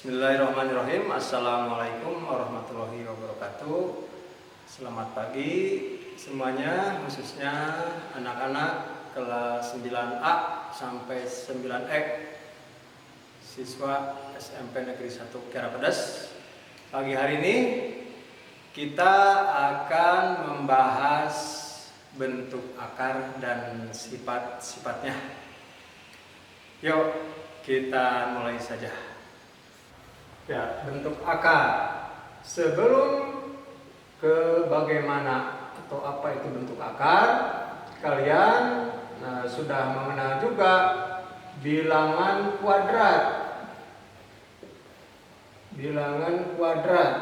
Bismillahirrahmanirrahim. Assalamualaikum warahmatullahi wabarakatuh. Selamat pagi semuanya, khususnya anak-anak kelas 9A sampai 9E siswa SMP Negeri 1 Kiara Pedas. Pagi hari ini kita akan membahas bentuk akar dan sifat-sifatnya. Yuk kita mulai saja. Ya, bentuk akar. Sebelum ke bagaimana atau apa itu bentuk akar, kalian sudah mengenal juga bilangan kuadrat. Bilangan kuadrat.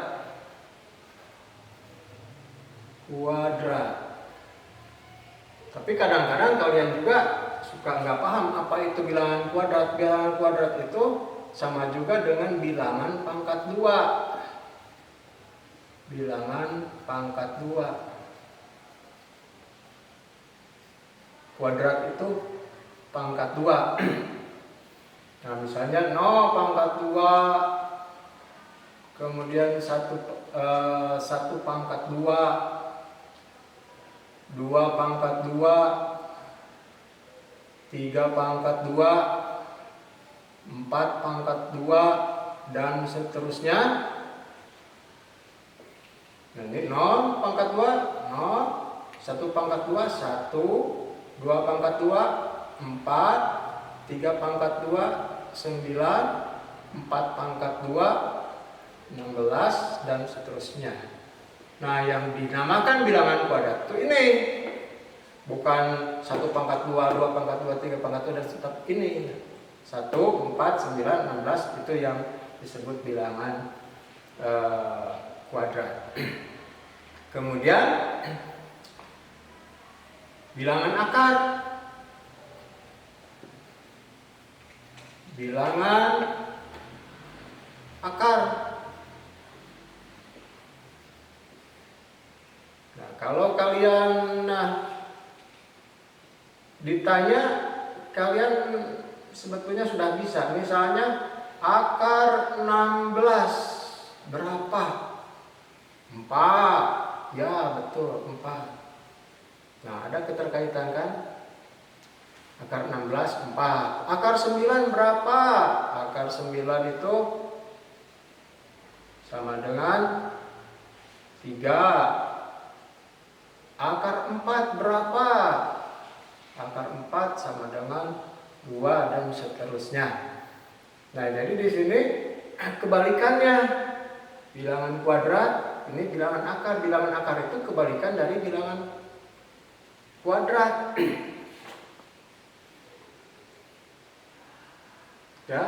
Tapi kadang-kadang kalian juga suka nggak paham apa itu bilangan kuadrat. Bilangan kuadrat itu sama juga dengan bilangan pangkat 2. Bilangan pangkat 2. Kuadrat itu pangkat 2. Nah, misalnya 0 pangkat 2, kemudian 1 pangkat 2, 2 pangkat 2, 3 pangkat 2, 4 pangkat 2, dan seterusnya. Nanti 0 pangkat 2, 0, 1 pangkat 2, 1, 2 pangkat 2, 4, 3 pangkat 2, 9, 4 pangkat 2, 16, dan seterusnya. Nah, yang dinamakan bilangan kuadrat itu ini. Bukan 1 pangkat 2, 2 pangkat 2, 3 pangkat 2, dan tetap ini. 1, 4, 9, 16 itu yang disebut bilangan kuadrat. Kemudian bilangan akar. Bilangan akar. Nah, kalau kalian ditanya, kalian sebetulnya sudah bisa. Misalnya akar 16 berapa? 4. Ya, betul, 4. Nah, ada keterkaitan kan? Akar 16 4. Akar 9 berapa? Akar 9 itu sama dengan 3. Akar 4 berapa? Akar 4 sama dengan 2, dan seterusnya. Nah, jadi di sini kebalikannya. Bilangan kuadrat, ini bilangan akar. Bilangan akar itu kebalikan dari bilangan kuadrat. Ya,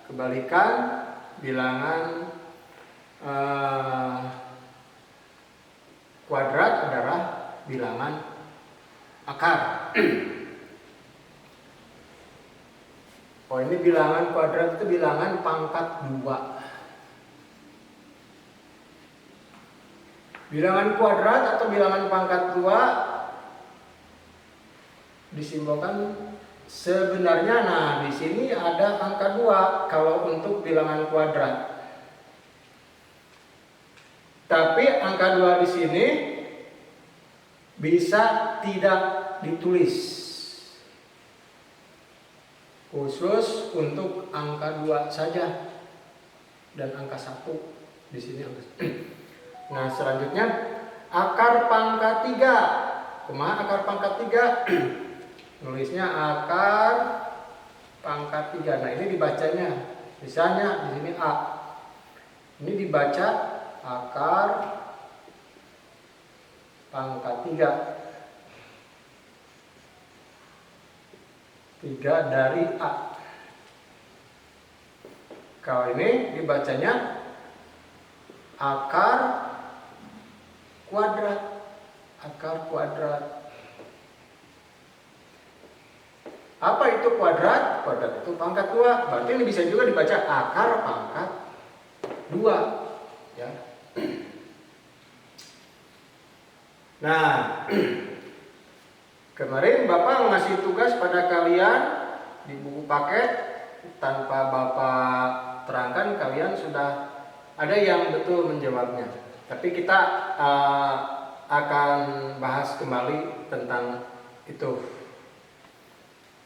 kebalikan bilangan kuadrat adalah bilangan akar. Oh, ini bilangan kuadrat itu bilangan pangkat 2. Bilangan kuadrat atau bilangan pangkat 2 disimbolkan sebenarnya. Nah, di sini ada angka 2 kalau untuk bilangan kuadrat. Tapi angka 2 di sini bisa tidak ditulis. Khusus untuk angka 2 saja dan angka 1 di sini. Nah, selanjutnya akar pangkat 3. Kumaha akar pangkat 3? Nulisnya akar pangkat 3. Nah, ini dibacanya. Misalnya di sini A. Ini dibaca akar pangkat 3. 3 dari A. Kalau ini dibacanya akar kuadrat. Akar kuadrat. Apa itu kuadrat? Kuadrat itu pangkat 2. Berarti ini bisa juga dibaca akar pangkat 2. Ya. Nah, kemarin Bapak ngasih tugas pada kalian di buku paket tanpa Bapak terangkan kalian sudah ada yang betul menjawabnya. Tapi kita akan bahas kembali tentang itu.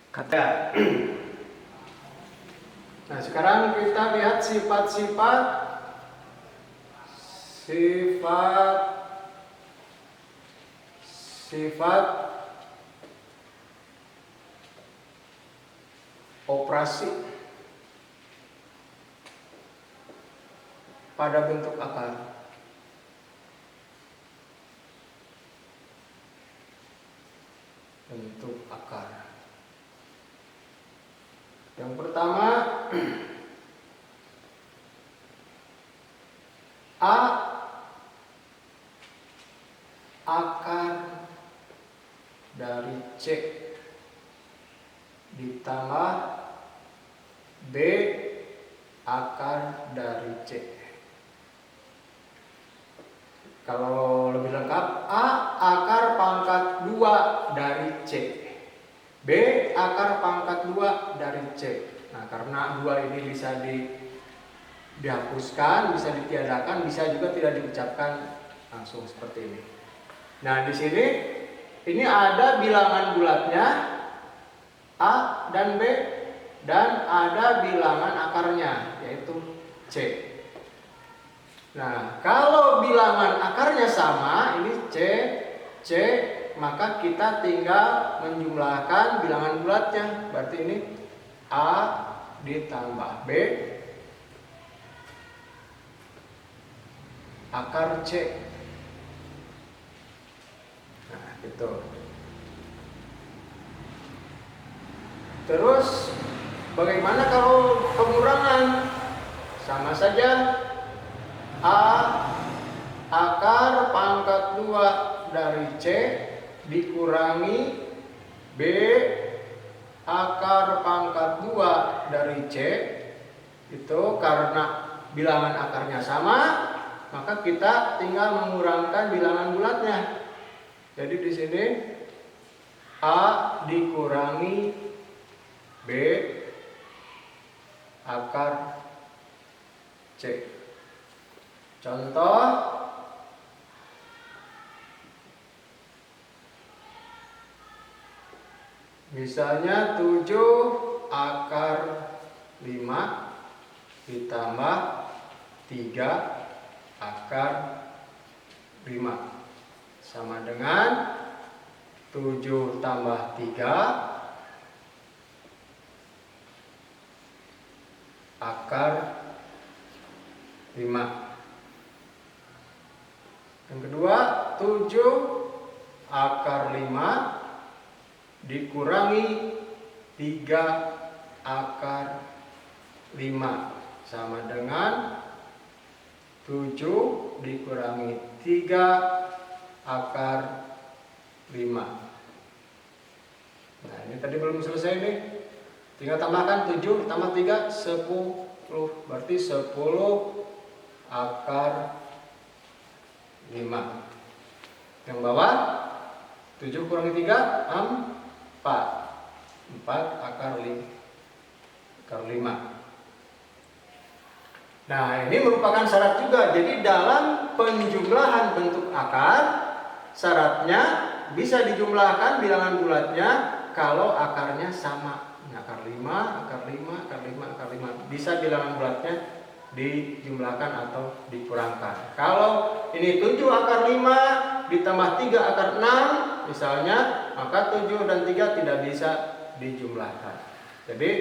Kata. Nah, sekarang kita lihat sifat operasi pada bentuk akar. Bentuk akar. Yang pertama, A akar dari C ditambah B akar dari C. Kalau lebih lengkap, A akar pangkat 2 dari C, B akar pangkat 2 dari C. Nah, karena 2 ini bisa dihapuskan, bisa ditiadakan, bisa juga tidak diucapkan langsung seperti ini. Nah, di sini ini ada bilangan bulatnya A dan B, dan ada bilangan akarnya yaitu C. Nah, kalau bilangan akarnya sama, ini C, maka kita tinggal menjumlahkan bilangan bulatnya. Berarti ini A ditambah B akar C. Nah, gitu. Terus bagaimana kalau pengurangan? Sama saja, A akar pangkat 2 dari C dikurangi B akar pangkat 2 dari C. Itu karena bilangan akarnya sama, maka kita tinggal mengurangkan bilangan bulatnya. Jadi di sini A dikurangi B akar C. Contoh, misalnya 7 akar 5 ditambah 3 akar 5 sama dengan 7 tambah 3 akar 5. Yang kedua, 7 akar 5 dikurangi 3 akar 5 sama dengan 7 dikurangi 3 akar 5. Nah, ini tadi belum selesai nih. Tinggal tambahkan 7 tambah 3 10. Berarti 10 akar 5. Yang bawah 7 kurangi 3 4 akar 5. Nah, ini merupakan syarat juga. Jadi dalam penjumlahan bentuk akar, syaratnya bisa dijumlahkan bilangan bulatnya kalau akarnya sama. Akar 5, akar 5, akar 5, akar 5. Bisa bilangan bulatnya dijumlahkan atau dikurangkan. Kalau ini 7 akar 5 ditambah 3 akar 6 misalnya, maka 7 dan 3 tidak bisa dijumlahkan. Jadi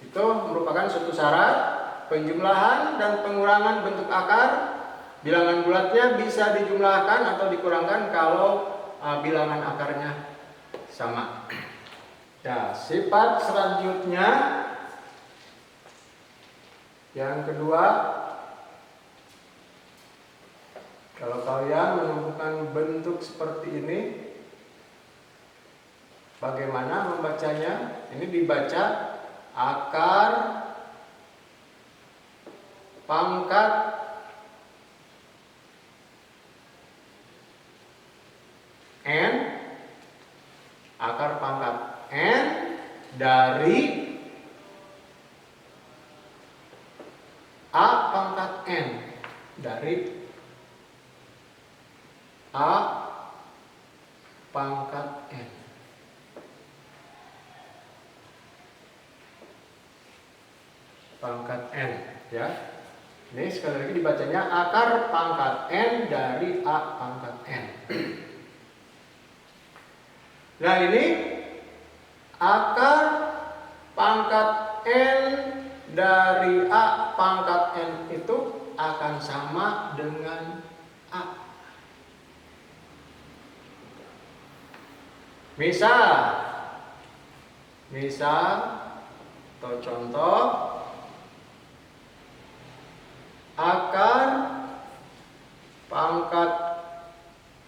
itu merupakan suatu syarat penjumlahan dan pengurangan bentuk akar. Bilangan bulatnya bisa dijumlahkan atau dikurangkan kalau bilangan akarnya sama. Ya, sifat selanjutnya yang kedua, kalau kalian menemukan bentuk seperti ini, bagaimana membacanya? Ini dibaca akar pangkat N, akar pangkat N dari pangkat N. Pangkat N, ya. Ini sekali lagi dibacanya akar pangkat N dari A pangkat N. Nah, ini akar pangkat N dari A pangkat N itu akan sama dengan A. Misal atau contoh, akar pangkat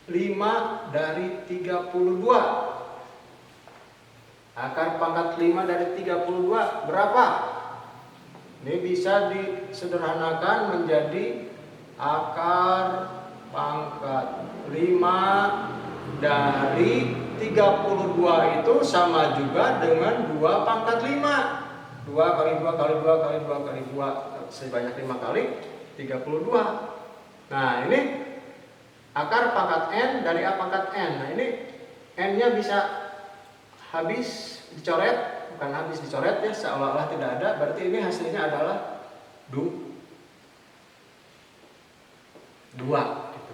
5 dari 32. Akar pangkat 5 dari 32 berapa? Ini bisa disederhanakan menjadi akar pangkat 5 dari 32 itu sama juga dengan 2 pangkat 5. 2 kali 2 kali 2 kali 2 kali 2 sebanyak 5 kali 32. Nah, ini akar pangkat N dari A pangkat N. Nah, ini N-nya bisa habis dicoret, bukan habis dicoret ya, seolah-olah tidak ada, berarti ini hasilnya adalah 2.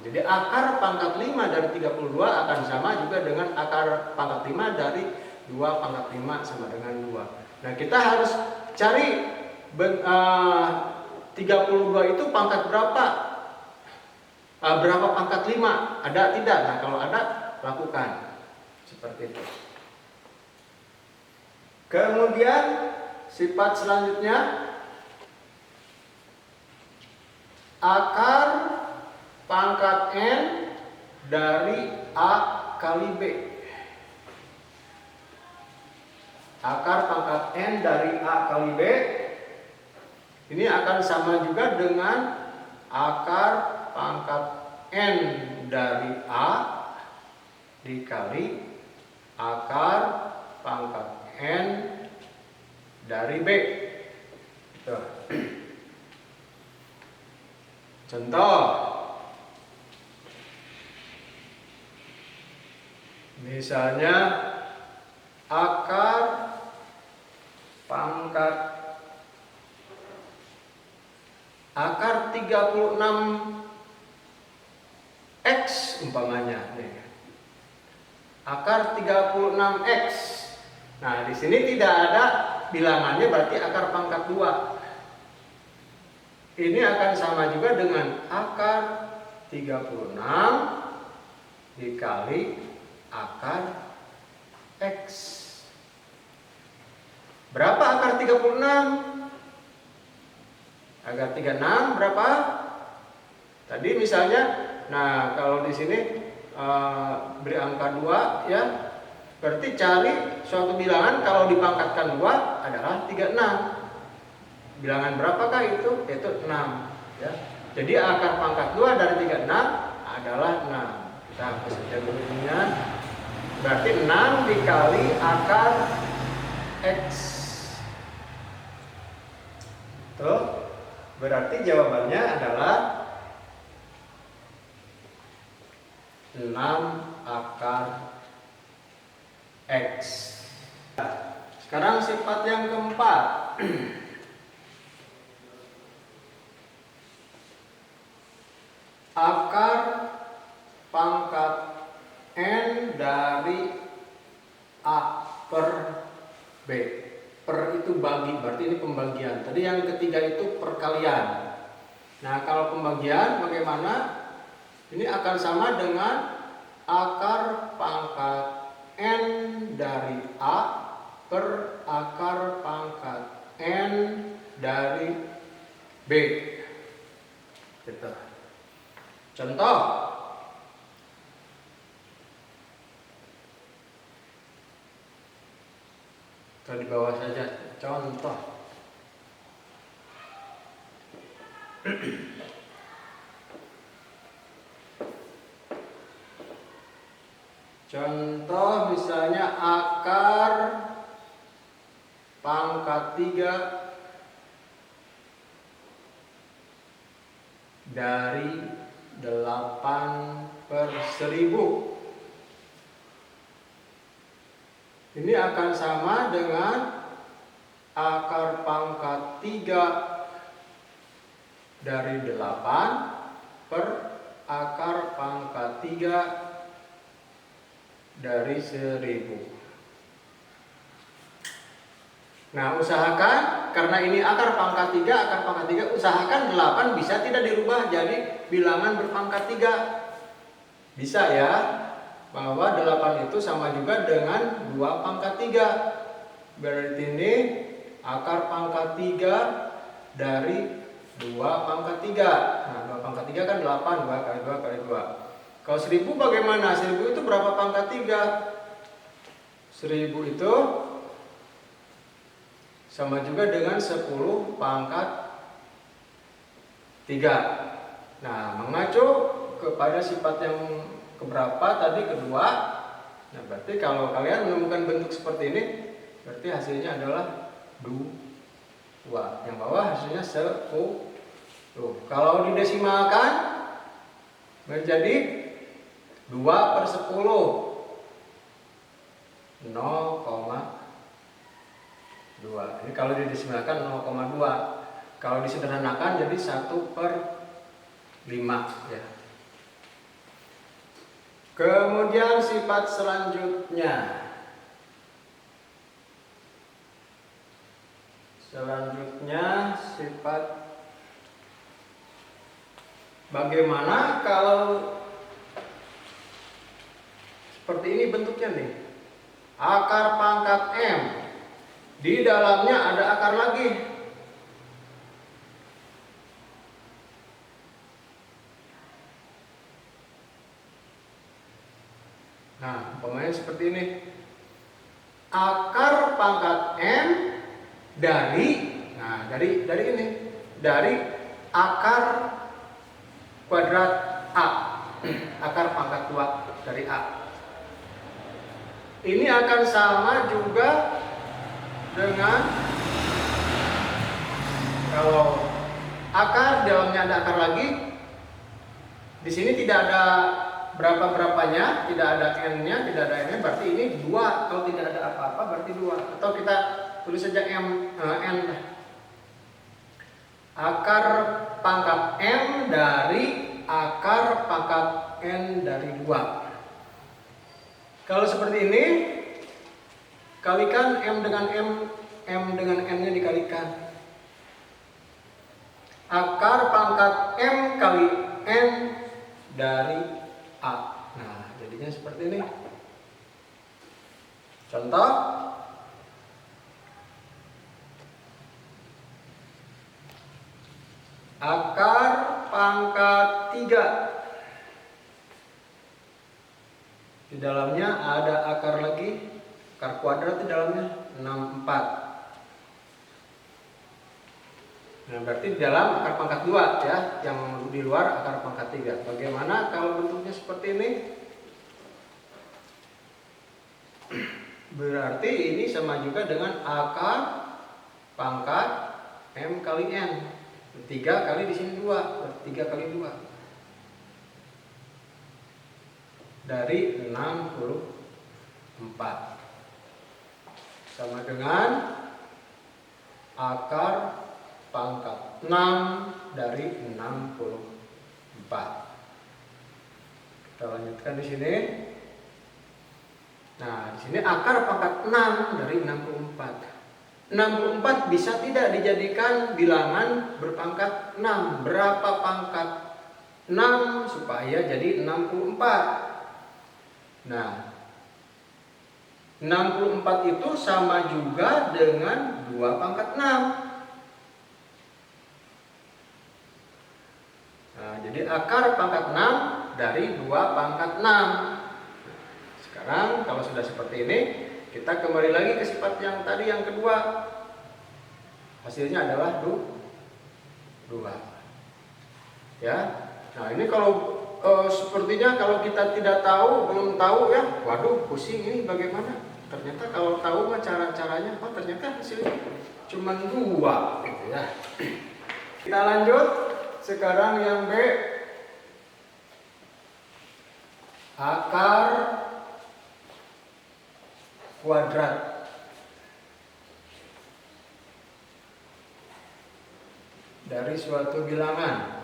Jadi akar pangkat 5 dari 32 akan sama juga dengan akar pangkat 5 dari 2 pangkat 5 sama dengan 2. Nah, kita harus cari 32 itu pangkat berapa? Berapa pangkat 5? Ada tidak? Nah, kalau ada, lakukan seperti itu. Kemudian sifat selanjutnya, akar pangkat N dari A kali B. Akar pangkat N dari A kali B ini akan sama juga dengan akar pangkat N dari A dikali akar pangkat N dari B. Tuh. Contoh, misalnya akar pangkat akar 36x umpamanya nih. Akar 36x. Nah, di sini tidak ada bilangannya, berarti akar pangkat 2. Ini akan sama juga dengan akar 36 dikali akar x. Berapa akar 36? Akar 36 berapa? Tadi misalnya, nah kalau di sini beri angka 2 ya. Berarti cari suatu bilangan kalau dipangkatkan 2 adalah 36. Bilangan berapakah itu? Yaitu 6 ya. Jadi akar pangkat 2 dari 36 adalah 6. Kita hapus saja dulu ininya. Berarti 6 dikali akar x. Tuh. Berarti jawabannya adalah 6 akar x. Sekarang sifat yang keempat. Akar pangkat N dari A per B. Per itu bagi, berarti ini pembagian. Tadi yang ketiga itu perkalian. Nah, kalau pembagian bagaimana? Ini akan sama dengan akar pangkat N dari A per akar pangkat N dari B. Gitu. Contoh. Atau di bawah saja. Contoh. Contoh misalnya akar pangkat 3 dari 8 per 1000. Ini akan sama dengan akar pangkat 3 dari 8 per akar pangkat 3 dari 1000. Nah, usahakan karena ini akar pangkat 3, usahakan 8 bisa tidak dirubah jadi bilangan berpangkat 3. Bisa ya, bahwa 8 itu sama juga dengan 2 pangkat 3. Berarti ini akar pangkat 3 dari 2 pangkat 3. Nah, 2 pangkat 3 kan 8, 2 kali 2 kali 2. Kalau 1000 bagaimana? 1000 itu berapa pangkat 3? 1000 itu sama juga dengan 10 pangkat 3. Nah, mengacu kepada sifat yang keberapa tadi, kedua. Nah, berarti kalau kalian menemukan bentuk seperti ini, berarti hasilnya adalah 2. Yang bawah hasilnya 10. Kalau didesimalkan menjadi 2 per 10, 0,2. Ini kalau didesimalkan 0,2. Kalau disederhanakan jadi 1 per 5 ya. Kemudian sifat selanjutnya. Sifat bagaimana kalau seperti ini bentuknya nih. Akar pangkat M. Di dalamnya ada akar lagi. Nah, umpamanya seperti ini. Akar pangkat M dari ini. Dari akar kuadrat A. Akar pangkat 2 dari A. Ini akan sama juga dengan kalau akar dalamnya ada akar lagi, di sini tidak ada berapa-berapanya, tidak ada n-nya, tidak ada n-nya, berarti ini 2. Kalau tidak ada apa-apa berarti 2. Atau kita tulis saja n. Akar pangkat m dari akar pangkat n dari 2. Kalau seperti ini, kalikan m dengan n-nya dikalikan. Akar pangkat m kali n dari A. Nah, jadinya seperti ini. Contoh. Akar pangkat 3. Di dalamnya ada akar lagi, akar kuadrat di dalamnya 64. Nah, berarti di dalam akar pangkat 2 ya, yang di luar akar pangkat 3. Bagaimana kalau bentuknya seperti ini? Berarti ini sama juga dengan akar pangkat m kali n. 3 kali di sini 2, berarti 3 kali 2. Dari 64 sama dengan akar pangkat 6 dari 64. Kita lanjutkan di sini. Nah, di sini akar pangkat 6 dari 64. 64 bisa tidak dijadikan bilangan berpangkat 6. Berapa pangkat 6 supaya jadi 64? Nah, 64 itu sama juga dengan 2 pangkat 6. Nah, jadi akar pangkat 6 dari 2 pangkat 6. Sekarang kalau sudah seperti ini, kita kembali lagi ke sifat yang tadi yang kedua. Hasilnya adalah 2. Ya. Nah, ini kalau sepertinya kalau kita tidak tahu, belum tahu ya, waduh pusing ini bagaimana. Ternyata kalau tahu mah cara-caranya, oh ternyata hasilnya cuma 2 gitu ya. Kita lanjut sekarang yang B. Akar kuadrat dari suatu bilangan.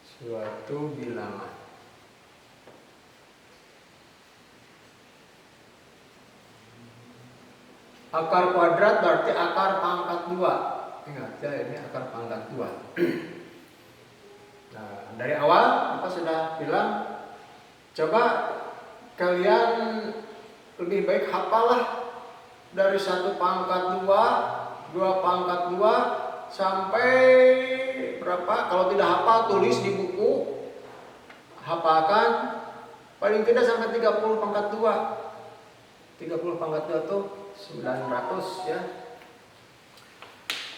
Suatu bilangan. Akar kuadrat berarti akar pangkat 2. Ingat ya, ini akar pangkat 2. Nah, dari awal kita sudah bilang, coba kalian lebih baik hafalah dari 1 pangkat 2, 2 pangkat 2 sampai berapa? Kalau tidak hafal, tulis di buku. Hafalkan paling tidak sampai 30 pangkat 2. 30 pangkat 2 tuh 900 ya.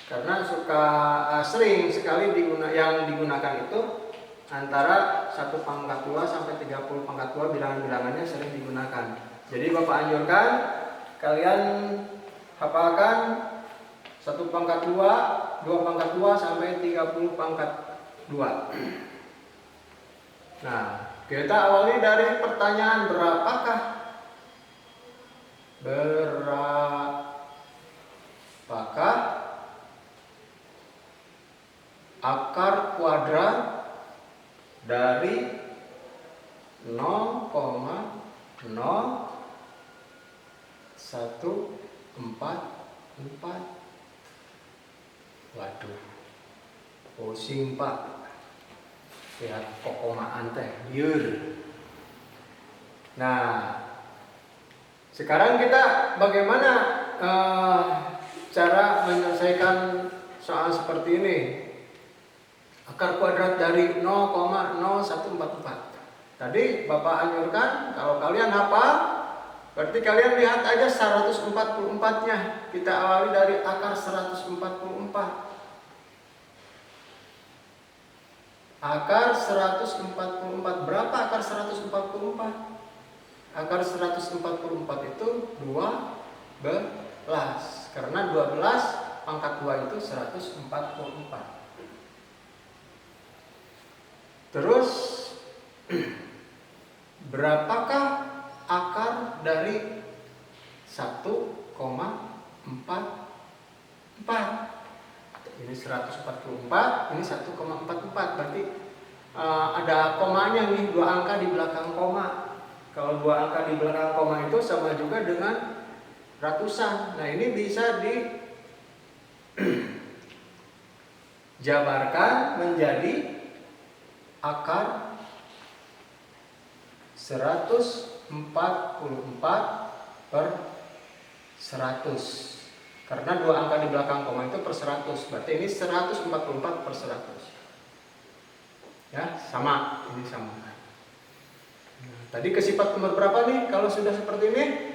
Karena sering sekali yang digunakan itu antara 1 pangkat 2 sampai 30 pangkat 2, bilangan-bilangannya sering digunakan. Jadi Bapak anjurkan kalian hafalkan 1 pangkat 2, 2 pangkat 2 sampai 30 pangkat 2. Nah, kita awali dari pertanyaan berapakah akar kuadrat dari 0,0144. Waduh, pusing Pak. Lihat kokomaan teh liur. Nah, sekarang kita bagaimana cara menyelesaikan soal seperti ini? Akar kuadrat dari 0,0144. Tadi Bapak anjurkan kalau kalian hafal, berarti kalian lihat aja 144-nya. Kita awali dari akar 144. Akar 144. Berapa akar 144? Akar 144 itu 12. Karena 12 pangkat 2 itu 144. Terus berapakah akar dari 1,44? Ini 144, ini 1,44. Berarti ada komanya nih, 2 angka di belakang koma. Kalau 2 angka di belakang koma itu sama juga dengan ratusan. Nah, ini bisa dijabarkan menjadi akar 144 per 100. Karena 2 angka di belakang koma itu per 100. Berarti ini 144 per 100. Ya, sama. Ini sama. Nah, tadi ke sifat nomor berapa nih? Kalau sudah seperti ini,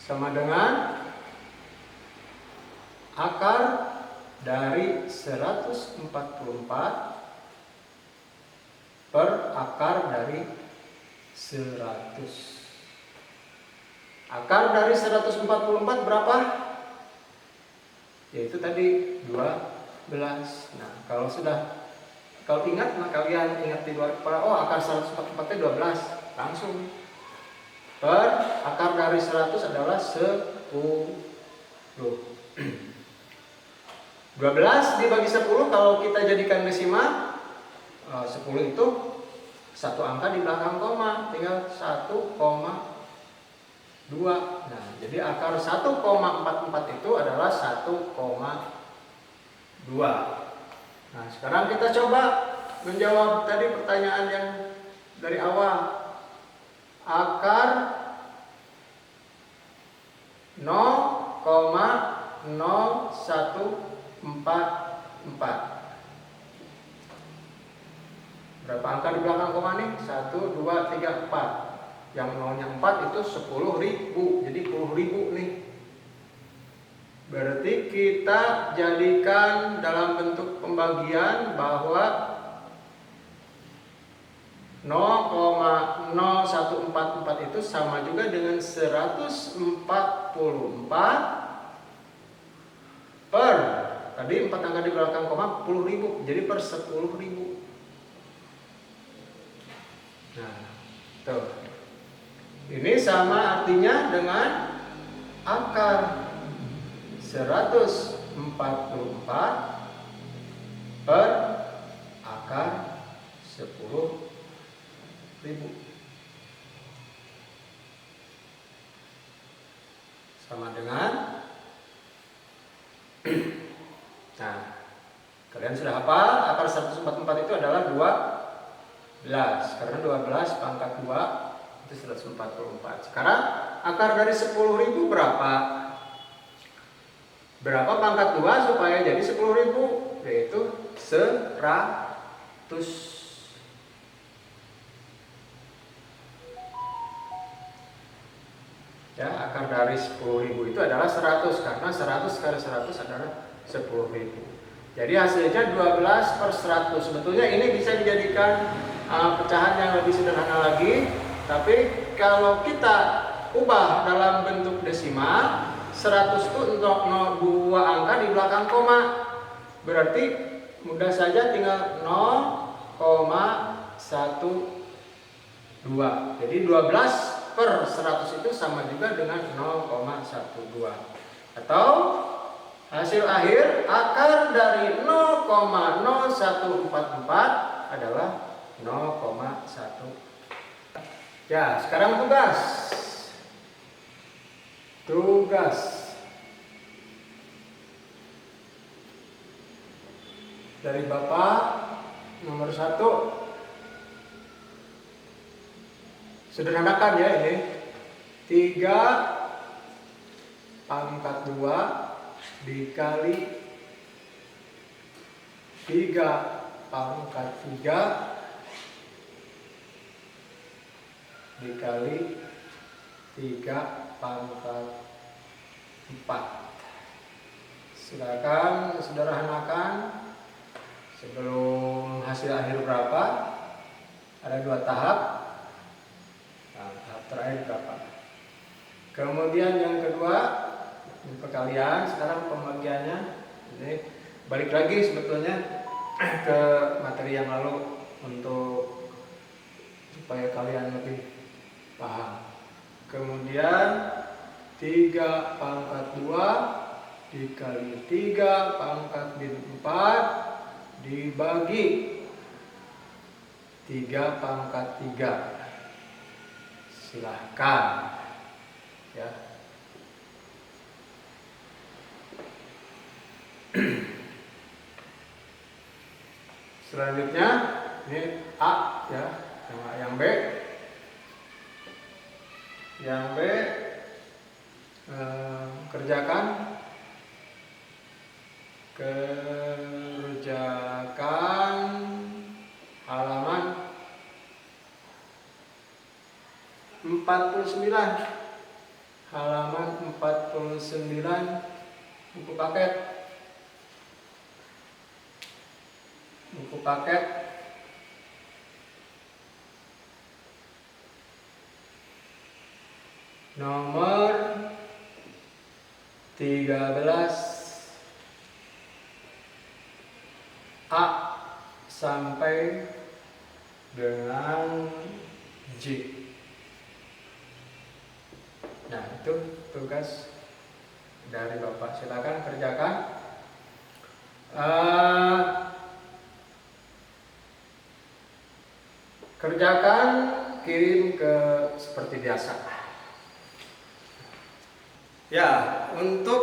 sama dengan akar dari 144 per akar dari 100. Akar dari 144 berapa? Yaitu tadi 12. Nah, kalau ingat, nah kalian ingat di luar kepala, oh akar 144 itu 12. Langsung. Per akar dari 100 adalah 10. 12 dibagi 10 kalau kita jadikan desimal, 10 itu 1 angka di belakang koma, tinggal 1,2. Nah, jadi akar 1,44 itu adalah 1,2. Nah, sekarang kita coba menjawab tadi pertanyaan yang dari awal. Akar 0,0144. Berapa angka di belakang koma nih? 1, 2, 3, 4. Yang nolnya 4 itu 10.000. Jadi 10.000 nih. Berarti kita jadikan dalam bentuk pembagian bahwa 0,0144 itu sama juga dengan 144 per Tadi 4 angka di belakang koma 10.000, jadi per 10.000. Nah, tuh. Ini sama artinya dengan akar 144 per akar 10.000. Sama dengan nah, kalian sudah hafal akar 144 itu adalah 12, karena 12 pangkat 2 itu 144. Sekarang akar dari 10.000 berapa? Berapa pangkat 2 supaya jadi 10.000? Yaitu 100. Ya, akar dari 10.000 itu adalah 100, karena 100 kali 100 adalah 10.000. Jadi hasilnya 12 per 100. Sebetulnya ini bisa dijadikan pecahan yang lebih sederhana lagi, tapi kalau kita ubah dalam bentuk desimal, 100 itu untuk 2 angka di belakang koma. Berarti mudah saja tinggal 0,12. Jadi 12 per 100 itu sama juga dengan 0,12. Atau hasil akhir akar dari 0,0144 adalah 0,1. Ya, sekarang tugas dari Bapak nomor 1. Sederhanakan ya ini. 3 pangkat 2 dikali 3 pangkat 3 dikali 3 pangkat 4. Silakan sederhanakan. Sebelum hasil akhir berapa? Ada 2 tahap. Nah, tahap terakhir berapa? Kemudian yang kedua, perkalian. Sekarang pembagiannya. Ini balik lagi sebetulnya ke materi yang lalu untuk supaya kalian lebih paham. Kemudian 3 pangkat 2 dikali 3 pangkat 4 dibagi 3 pangkat 3. Silahkan ya. Selanjutnya ini A ya, yang B. Yang B kerjakan halaman 49. Halaman 49 buku paket. Nomor 13 A sampai dengan J. Nah, itu tugas dari Bapak. Silakan kerjakan. Kerjakan, kirim ke seperti biasa. Ya, untuk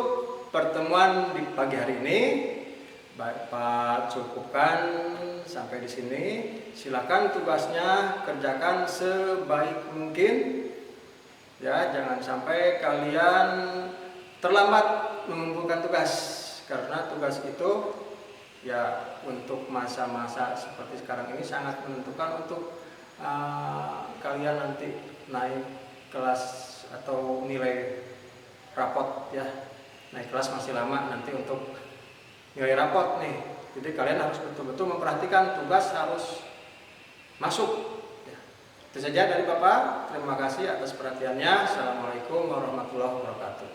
pertemuan di pagi hari ini Bapak cukupkan sampai di sini. Silakan tugasnya kerjakan sebaik mungkin. Ya, jangan sampai kalian terlambat mengumpulkan tugas, karena tugas itu ya untuk masa-masa seperti sekarang ini sangat menentukan untuk kalian nanti naik kelas atau nilai rapot ya. Naik kelas masih lama nanti untuk nilai rapot nih. Jadi kalian harus betul-betul memperhatikan tugas harus masuk. Itu saja dari Bapak. Terima kasih atas perhatiannya. Assalamualaikum warahmatullahi wabarakatuh.